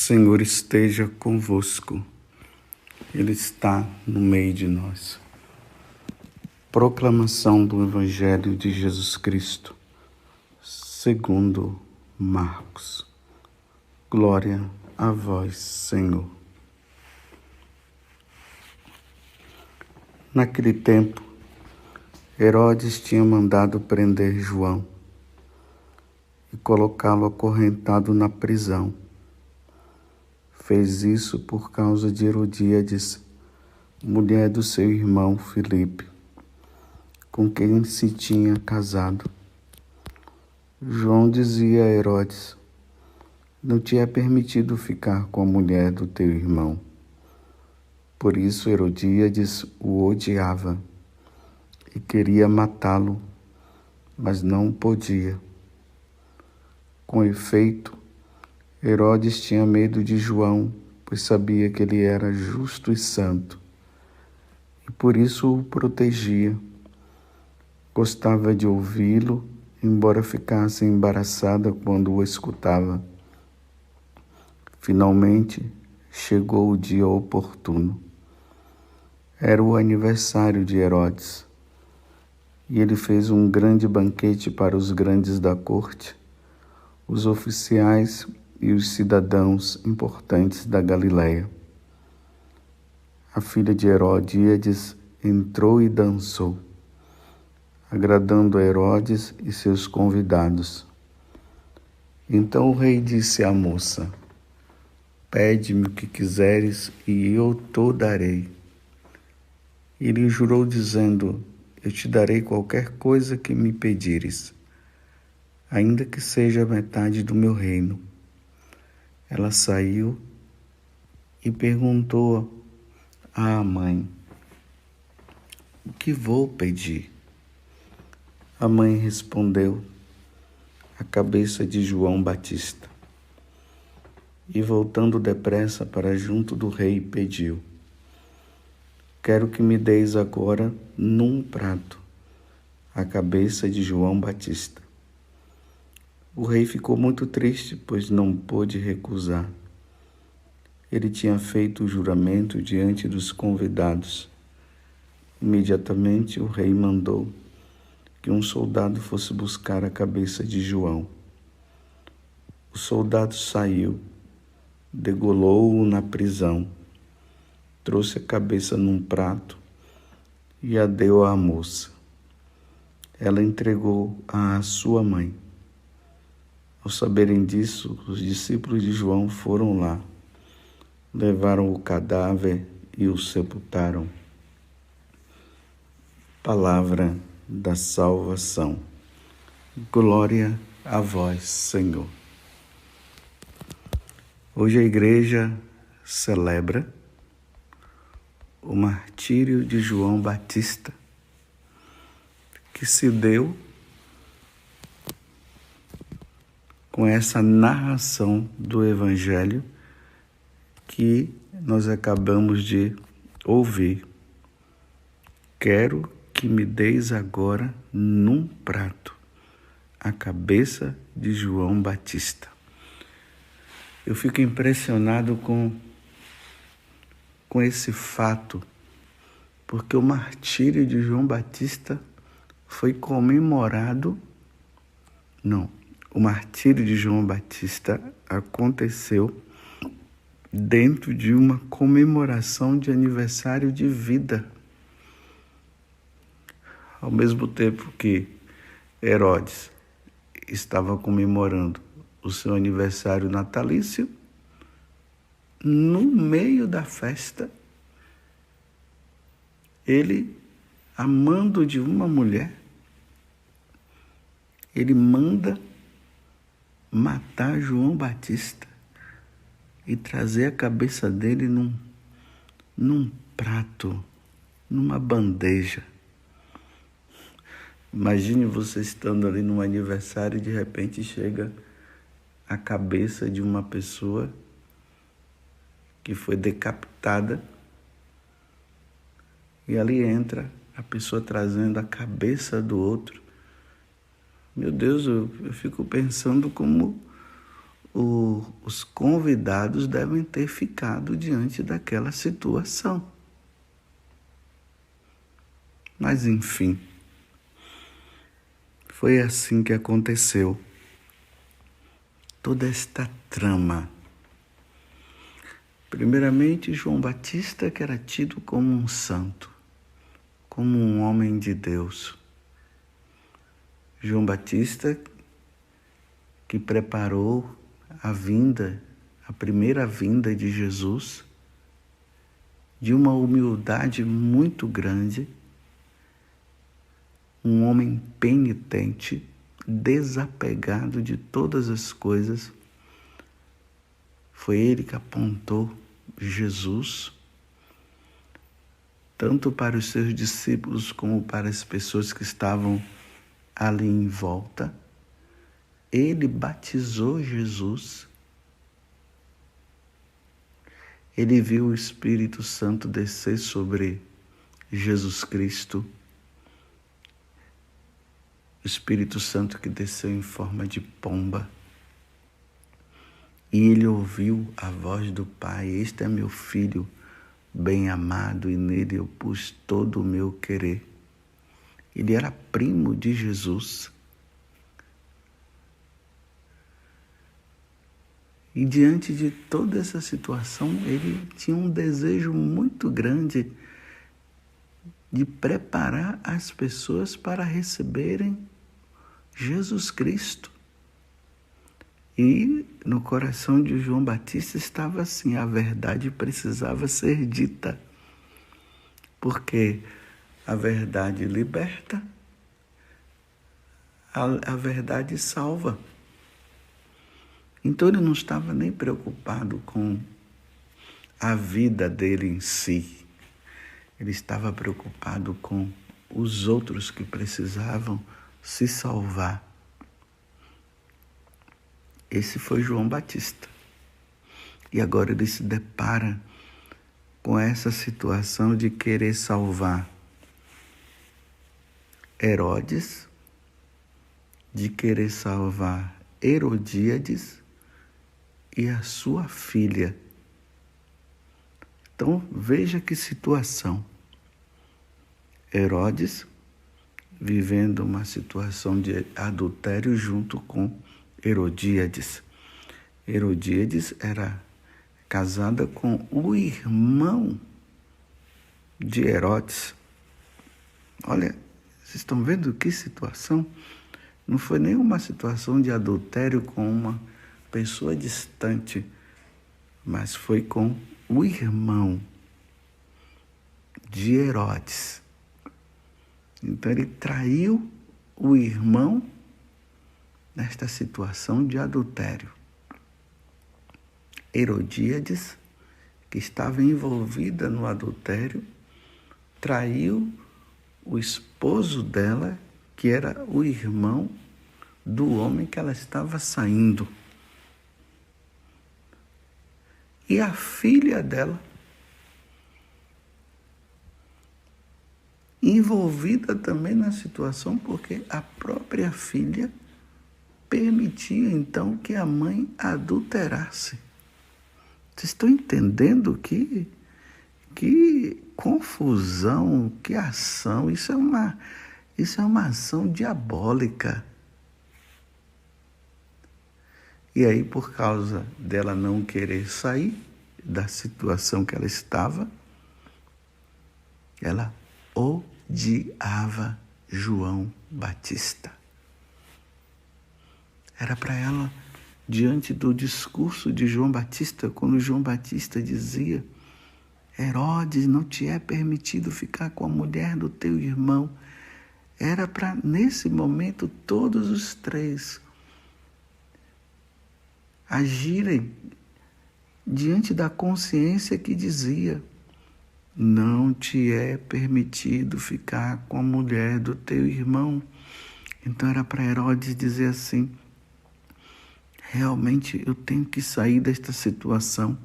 Senhor esteja convosco, Ele está no meio de nós. Proclamação do Evangelho de Jesus Cristo, segundo Marcos. Glória a vós, Senhor. Naquele tempo, Herodes tinha mandado prender João e colocá-lo acorrentado na prisão. Fez isso por causa de Herodíades, mulher do seu irmão Filipe, com quem se tinha casado. João dizia a Herodes: não te é permitido ficar com a mulher do teu irmão. Por isso Herodíades o odiava e queria matá-lo, mas não podia. Com efeito, Herodes tinha medo de João, pois sabia que ele era justo e santo, e por isso o protegia. Gostava de ouvi-lo, embora ficasse embaraçada quando o escutava. Finalmente, chegou o dia oportuno. Era o aniversário de Herodes, e ele fez um grande banquete para os grandes da corte, os oficiais e os cidadãos importantes da Galileia. A filha de Herodíades entrou e dançou, agradando a Herodes e seus convidados. Então o rei disse à moça: pede-me o que quiseres e eu te darei. Ele jurou dizendo: eu te darei qualquer coisa que me pedires, ainda que seja metade do meu reino. Ela saiu e perguntou à mãe: o que vou pedir? A mãe respondeu: a cabeça de João Batista. E voltando depressa para junto do rei, pediu: quero que me deis agora num prato a cabeça de João Batista. O rei ficou muito triste, pois não pôde recusar. Ele tinha feito o juramento diante dos convidados. Imediatamente o rei mandou que um soldado fosse buscar a cabeça de João. O soldado saiu, degolou-o na prisão, trouxe a cabeça num prato e a deu à moça. Ela entregou à sua mãe. Ao saberem disso, os discípulos de João foram lá, levaram o cadáver e o sepultaram. Palavra da salvação. Glória a vós, Senhor. Hoje a igreja celebra o martírio de João Batista, que se deu com essa narração do Evangelho que nós acabamos de ouvir. Quero que me deis agora num prato a cabeça de João Batista. Eu fico impressionado com esse fato, porque o martírio de João Batista foi comemorado. O martírio de João Batista aconteceu dentro de uma comemoração de aniversário de vida. Ao mesmo tempo que Herodes estava comemorando o seu aniversário natalício, no meio da festa, ele, amando de uma mulher, ele manda matar João Batista e trazer a cabeça dele num prato, numa bandeja. Imagine você estando ali num aniversário e de repente chega a cabeça de uma pessoa que foi decapitada e ali entra a pessoa trazendo a cabeça do outro. Meu Deus, eu fico pensando como os convidados devem ter ficado diante daquela situação. Mas, enfim, foi assim que aconteceu. Toda esta trama. Primeiramente, João Batista, que era tido como um santo, como um homem de Deus. João Batista, que preparou a primeira vinda de Jesus, de uma humildade muito grande, um homem penitente, desapegado de todas as coisas. Foi ele que apontou Jesus, tanto para os seus discípulos como para as pessoas que estavam ali em volta. Ele batizou Jesus. Ele viu o Espírito Santo descer sobre Jesus Cristo. O Espírito Santo que desceu em forma de pomba. E ele ouviu a voz do Pai: este é meu filho bem amado e nele eu pus todo o meu querer. Ele era primo de Jesus. E diante de toda essa situação, ele tinha um desejo muito grande de preparar as pessoas para receberem Jesus Cristo. E no coração de João Batista estava assim: a verdade precisava ser dita, porque a verdade liberta, a verdade salva. Então ele não estava nem preocupado com a vida dele em si. Ele estava preocupado com os outros que precisavam se salvar. Esse foi João Batista. E agora ele se depara com essa situação de querer salvar Herodes, de querer salvar Herodíades e a sua filha. Então, veja que situação. Herodes vivendo uma situação de adultério junto com Herodíades. Herodíades era casada com o irmão de Herodes. Olha, vocês estão vendo que situação? Não foi nenhuma situação de adultério com uma pessoa distante, mas foi com o irmão de Herodes. Então ele traiu o irmão nesta situação de adultério. Herodíades, que estava envolvida no adultério, traiu o esposo dela, que era o irmão do homem que ela estava saindo. E a filha dela, envolvida também na situação, porque a própria filha permitia então que a mãe adulterasse. Vocês estão entendendo que confusão, que ação? Isso é uma ação diabólica. E aí, por causa dela não querer sair da situação que ela estava, ela odiava João Batista. Era para ela, diante do discurso de João Batista, quando João Batista dizia: Herodes, não te é permitido ficar com a mulher do teu irmão. Era para, nesse momento, todos os três agirem diante da consciência que dizia: não te é permitido ficar com a mulher do teu irmão. Então era para Herodes dizer assim: realmente eu tenho que sair desta situação.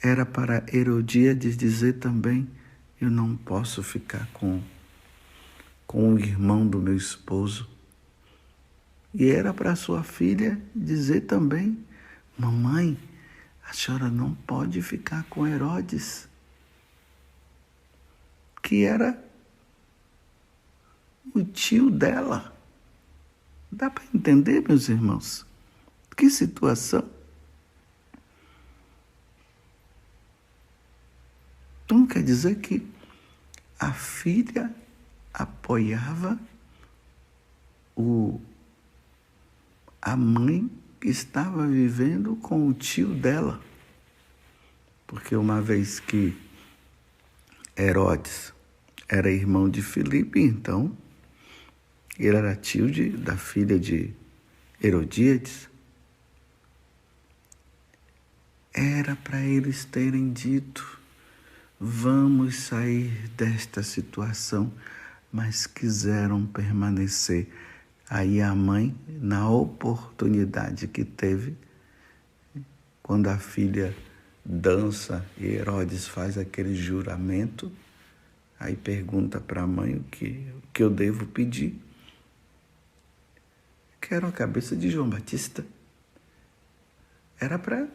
Era para Herodíades dizer também: eu não posso ficar com o irmão do meu esposo. E era para sua filha dizer também: mamãe, a senhora não pode ficar com Herodes, que era o tio dela. Dá para entender, meus irmãos? Que situação. Então quer dizer que a filha apoiava a mãe que estava vivendo com o tio dela. Porque uma vez que Herodes era irmão de Filipe, então ele era tio da filha de Herodíades. Era para eles terem dito: vamos sair desta situação, mas quiseram permanecer. Aí a mãe, na oportunidade que teve, quando a filha dança e Herodes faz aquele juramento, aí pergunta para a mãe o que eu devo pedir. Quero a cabeça de João Batista. Era para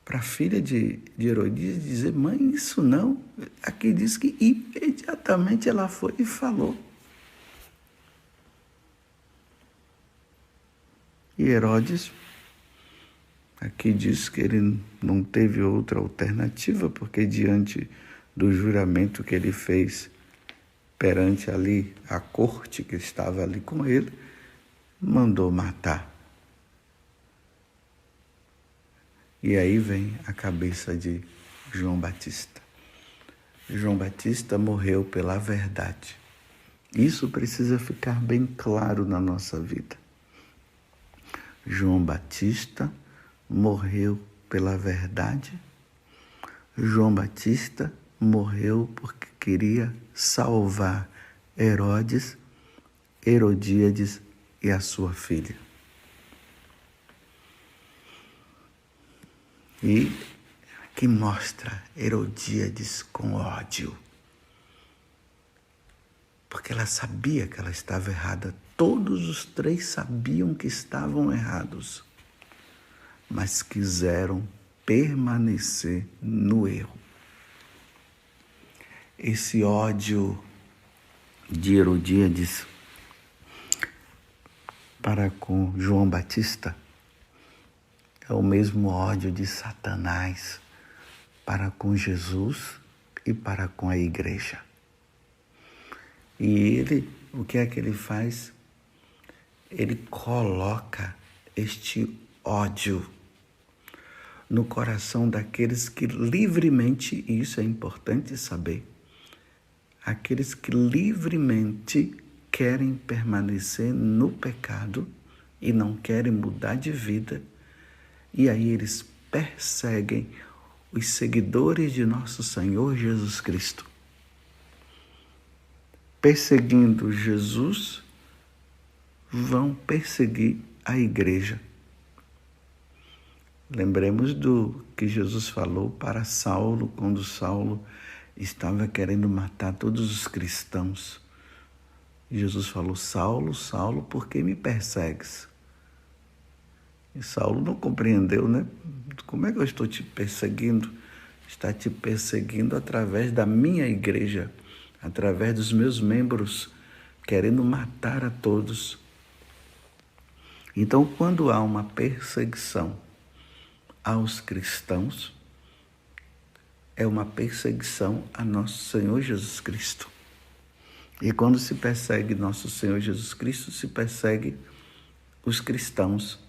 a filha de Herodíades dizer: mãe, isso não. Aqui diz que imediatamente ela foi e falou. E Herodes, aqui diz que ele não teve outra alternativa, porque diante do juramento que ele fez perante ali a corte que estava ali com ele, mandou matar. E aí vem a cabeça de João Batista. João Batista morreu pela verdade. Isso precisa ficar bem claro na nossa vida. João Batista morreu pela verdade. João Batista morreu porque queria salvar Herodes, Herodíades e a sua filha. E que mostra Herodíades com ódio. Porque ela sabia que ela estava errada. Todos os três sabiam que estavam errados, mas quiseram permanecer no erro. Esse ódio de Herodíades para com João Batista é o mesmo ódio de Satanás para com Jesus e para com a igreja. E ele, o que é que ele faz? Ele coloca este ódio no coração daqueles que livremente, e isso é importante saber, aqueles que livremente querem permanecer no pecado e não querem mudar de vida, e aí eles perseguem os seguidores de nosso Senhor Jesus Cristo. Perseguindo Jesus, vão perseguir a igreja. Lembremos do que Jesus falou para Saulo, quando Saulo estava querendo matar todos os cristãos. Jesus falou: Saulo, Saulo, por que me persegues? E Saulo não compreendeu, né? Como é que eu estou te perseguindo? Está te perseguindo através da minha igreja, através dos meus membros, querendo matar a todos. Então, quando há uma perseguição aos cristãos, é uma perseguição a nosso Senhor Jesus Cristo. E quando se persegue nosso Senhor Jesus Cristo, se persegue os cristãos.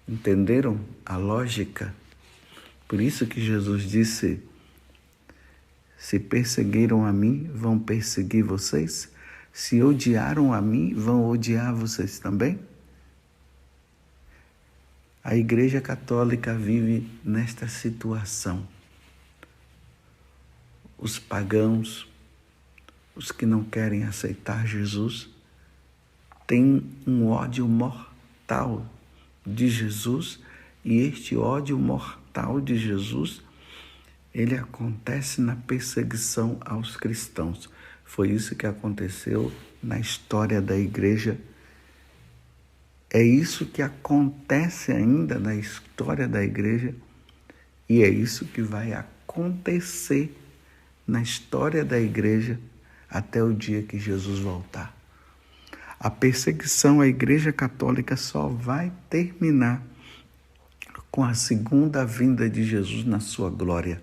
Entenderam a lógica? Por isso que Jesus disse: se perseguiram a mim, vão perseguir vocês. Se odiaram a mim, vão odiar vocês também. A Igreja Católica vive nesta situação. Os pagãos, os que não querem aceitar Jesus, têm um ódio mortal de Jesus, e este ódio mortal de Jesus, ele acontece na perseguição aos cristãos. Foi isso que aconteceu na história da Igreja É isso que acontece ainda na história da igreja e é isso que vai acontecer na história da igreja até o dia que Jesus voltar. A perseguição à Igreja Católica só vai terminar com a segunda vinda de Jesus na sua glória.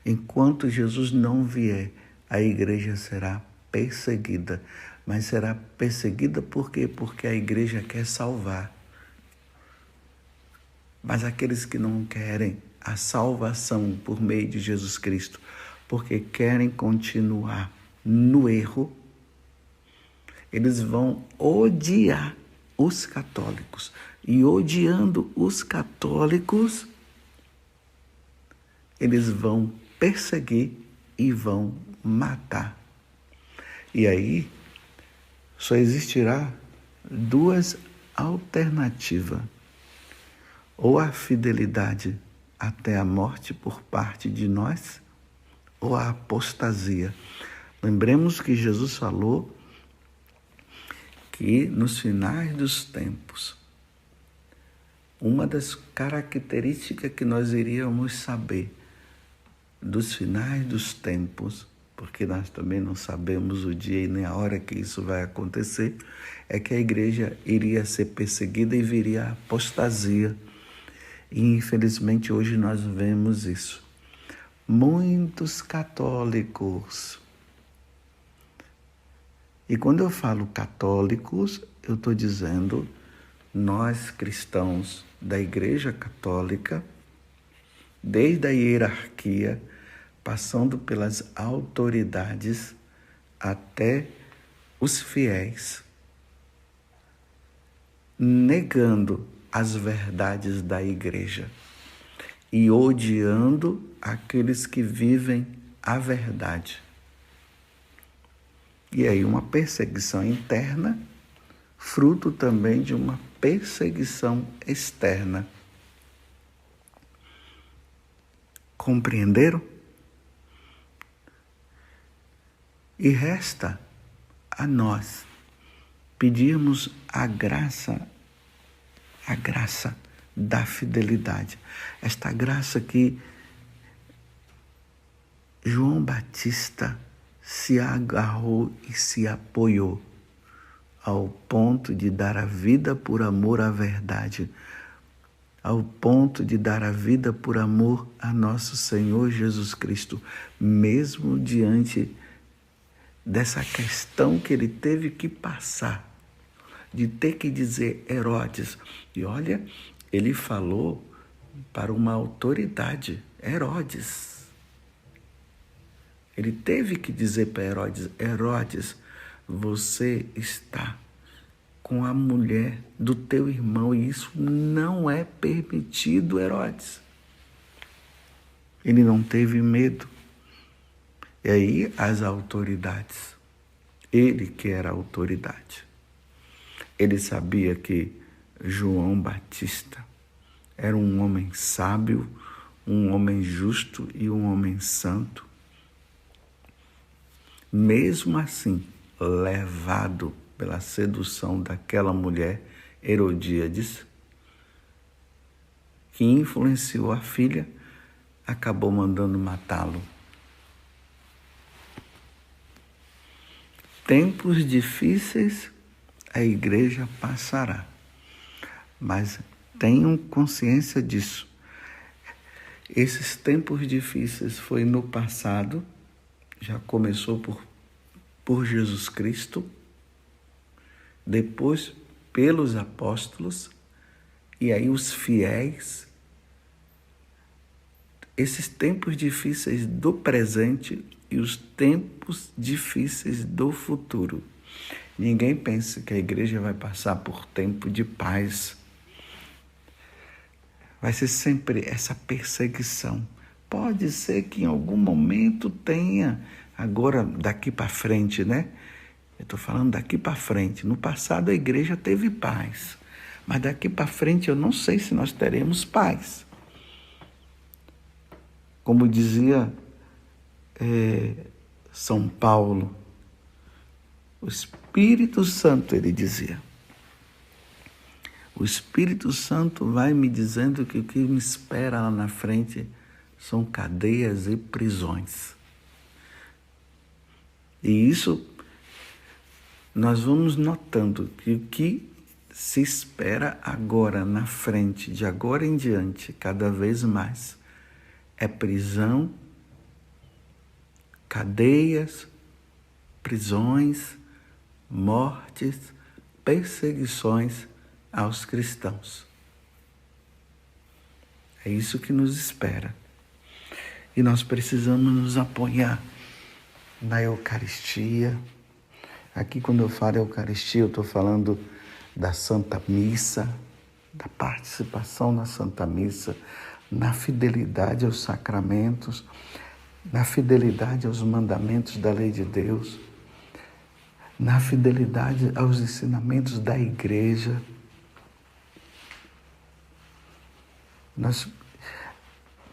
Enquanto Jesus não vier, a igreja será perseguida. Mas será perseguida por quê? Porque a igreja quer salvar. Mas aqueles que não querem a salvação por meio de Jesus Cristo, porque querem continuar no erro, eles vão odiar os católicos. E odiando os católicos, eles vão perseguir e vão matar. E aí, só existirá duas alternativas. Ou a fidelidade até a morte por parte de nós, ou a apostasia. Lembremos que Jesus falou que nos finais dos tempos, uma das características que nós iríamos saber dos finais dos tempos, porque nós também não sabemos o dia e nem a hora que isso vai acontecer, é que a igreja iria ser perseguida e viria a apostasia. E infelizmente hoje nós vemos isso. Muitos católicos. E quando eu falo católicos, eu estou dizendo nós cristãos da Igreja Católica, desde a hierarquia, passando pelas autoridades até os fiéis, negando as verdades da igreja e odiando aqueles que vivem a verdade. E aí uma perseguição interna, fruto também de uma perseguição externa. Compreenderam? E resta a nós pedirmos a graça da fidelidade. Esta graça que João Batista se agarrou e se apoiou ao ponto de dar a vida por amor à verdade, ao ponto de dar a vida por amor a nosso Senhor Jesus Cristo, mesmo diante dessa questão que ele teve que passar, de ter que dizer Herodes. E olha, ele falou para uma autoridade, Herodes. Ele teve que dizer para Herodes, Herodes, você está com a mulher do teu irmão e isso não é permitido, Herodes. Ele não teve medo. E aí as autoridades, ele que era a autoridade, ele sabia que João Batista era um homem sábio, um homem justo e um homem santo. Mesmo assim, levado pela sedução daquela mulher, Herodíades, que influenciou a filha, acabou mandando matá-lo. Tempos difíceis a igreja passará, mas tenham consciência disso. Esses tempos difíceis foi no passado, já começou por Jesus Cristo, depois pelos apóstolos, e aí os fiéis. Esses tempos difíceis do presente e os tempos difíceis do futuro. Ninguém pensa que a igreja vai passar por tempo de paz. Vai ser sempre essa perseguição. Pode ser que em algum momento tenha, agora daqui para frente, né? Eu estou falando daqui para frente. No passado a igreja teve paz, mas daqui para frente eu não sei se nós teremos paz. Como dizia São Paulo, o Espírito Santo, ele dizia, O Espírito Santo vai me dizendo que o que me espera lá na frente são cadeias e prisões. E isso nós vamos notando que o que se espera agora na frente, de agora em diante, cada vez mais, é prisão, cadeias, prisões, mortes, perseguições aos cristãos. É isso que nos espera. E nós precisamos nos apoiar na Eucaristia. Aqui, quando eu falo Eucaristia, eu estou falando da Santa Missa, da participação na Santa Missa, na fidelidade aos sacramentos, na fidelidade aos mandamentos da lei de Deus, na fidelidade aos ensinamentos da Igreja. Nós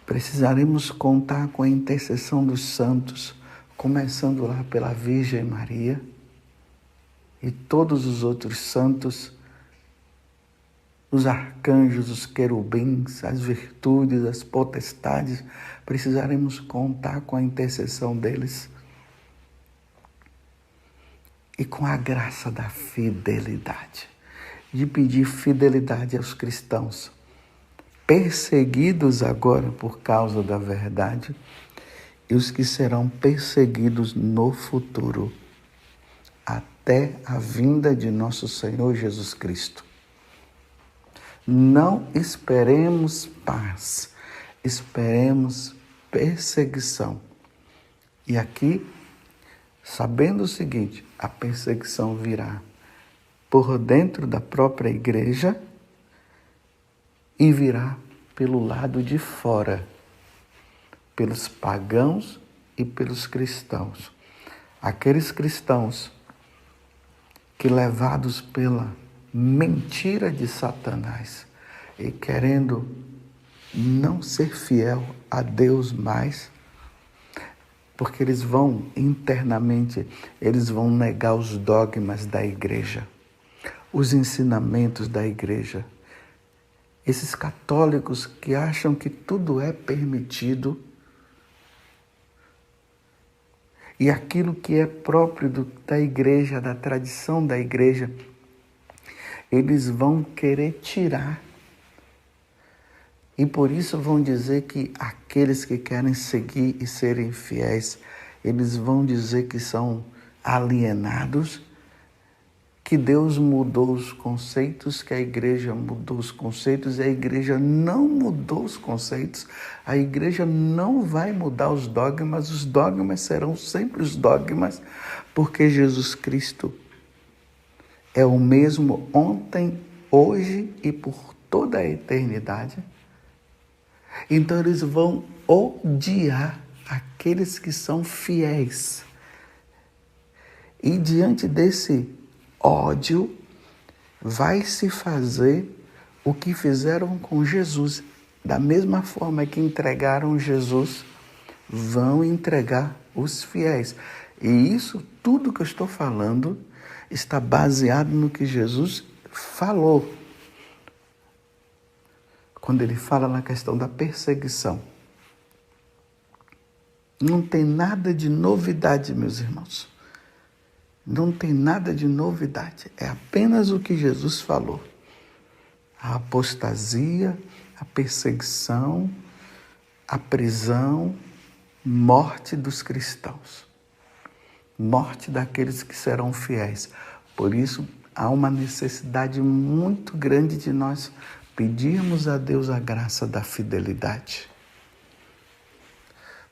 precisaremos contar com a intercessão dos santos, começando lá pela Virgem Maria e todos os outros santos, os arcanjos, os querubins, as virtudes, as potestades. Precisaremos contar com a intercessão deles e com a graça da fidelidade, de pedir fidelidade aos cristãos, perseguidos agora por causa da verdade, e os que serão perseguidos no futuro, até a vinda de nosso Senhor Jesus Cristo. Não esperemos paz, esperemos perseguição. E aqui, sabendo o seguinte, a perseguição virá por dentro da própria igreja e virá pelo lado de fora, pelos pagãos e pelos cristãos. Aqueles cristãos que, levados pela mentira de Satanás e querendo não ser fiel a Deus mais, porque eles vão internamente, eles vão negar os dogmas da igreja, os ensinamentos da igreja. Esses católicos que acham que tudo é permitido e aquilo que é próprio da igreja, da tradição da igreja, eles vão querer tirar. E por isso vão dizer que aqueles que querem seguir e serem fiéis, eles vão dizer que são alienados, que Deus mudou os conceitos, que a igreja mudou os conceitos, e a igreja não mudou os conceitos, a igreja não vai mudar os dogmas serão sempre os dogmas, porque Jesus Cristo é o mesmo ontem, hoje e por toda a eternidade. Então eles vão odiar aqueles que são fiéis. E diante desse ódio, vai se fazer o que fizeram com Jesus. Da mesma forma que entregaram Jesus, vão entregar os fiéis. E isso, tudo que eu estou falando, está baseado no que Jesus falou. Quando ele fala na questão da perseguição. Não tem nada de novidade, meus irmãos. Não tem nada de novidade. É apenas o que Jesus falou. A apostasia, a perseguição, a prisão, morte dos cristãos. Morte daqueles que serão fiéis. Por isso, há uma necessidade muito grande de nós pedirmos a Deus a graça da fidelidade.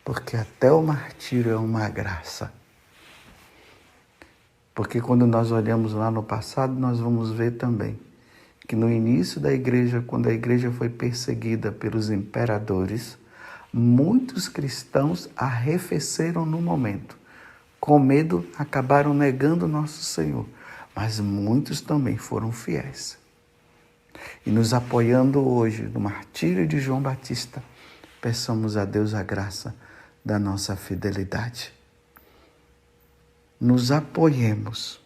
Porque até o martírio é uma graça. Porque quando nós olhamos lá no passado, nós vamos ver também que no início da igreja, quando a igreja foi perseguida pelos imperadores, muitos cristãos arrefeceram no momento. Com medo, acabaram negando nosso Senhor. Mas muitos também foram fiéis. E nos apoiando hoje no martírio de João Batista, peçamos a Deus a graça da nossa fidelidade. Nos apoiemos,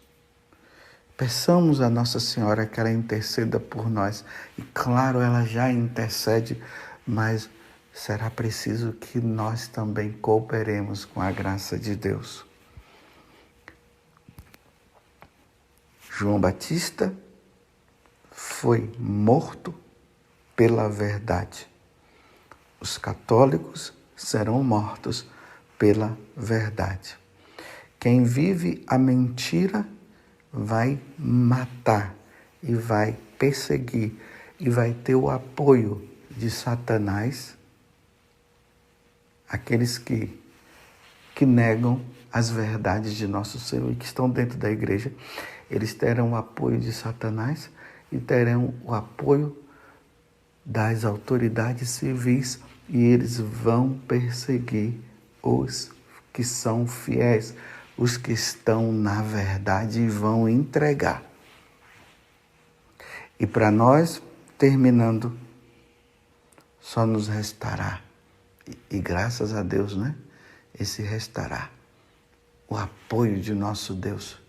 Peçamos a Nossa Senhora que ela interceda por nós. E claro, ela já intercede, mas será preciso que nós também cooperemos com a graça de Deus. João Batista foi morto pela verdade. Os católicos serão mortos pela verdade. Quem vive a mentira vai matar e vai perseguir e vai ter o apoio de Satanás, aqueles que negam as verdades de nosso Senhor e que estão dentro da igreja. Eles terão o apoio de Satanás e terão o apoio das autoridades civis e eles vão perseguir os que são fiéis, os que estão na verdade e vão entregar. E para nós, terminando, só nos restará, e graças a Deus, né? Esse restará o apoio de nosso Deus.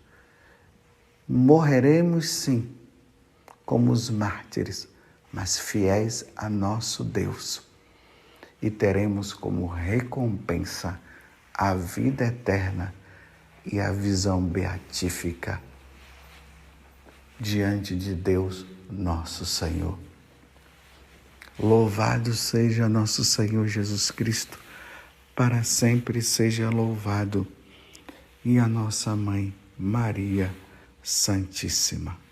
Morreremos sim, como os mártires, mas fiéis a nosso Deus. E teremos como recompensa a vida eterna e a visão beatífica diante de Deus, nosso Senhor. Louvado seja nosso Senhor Jesus Cristo, para sempre seja louvado, e a nossa Mãe Maria Santíssima.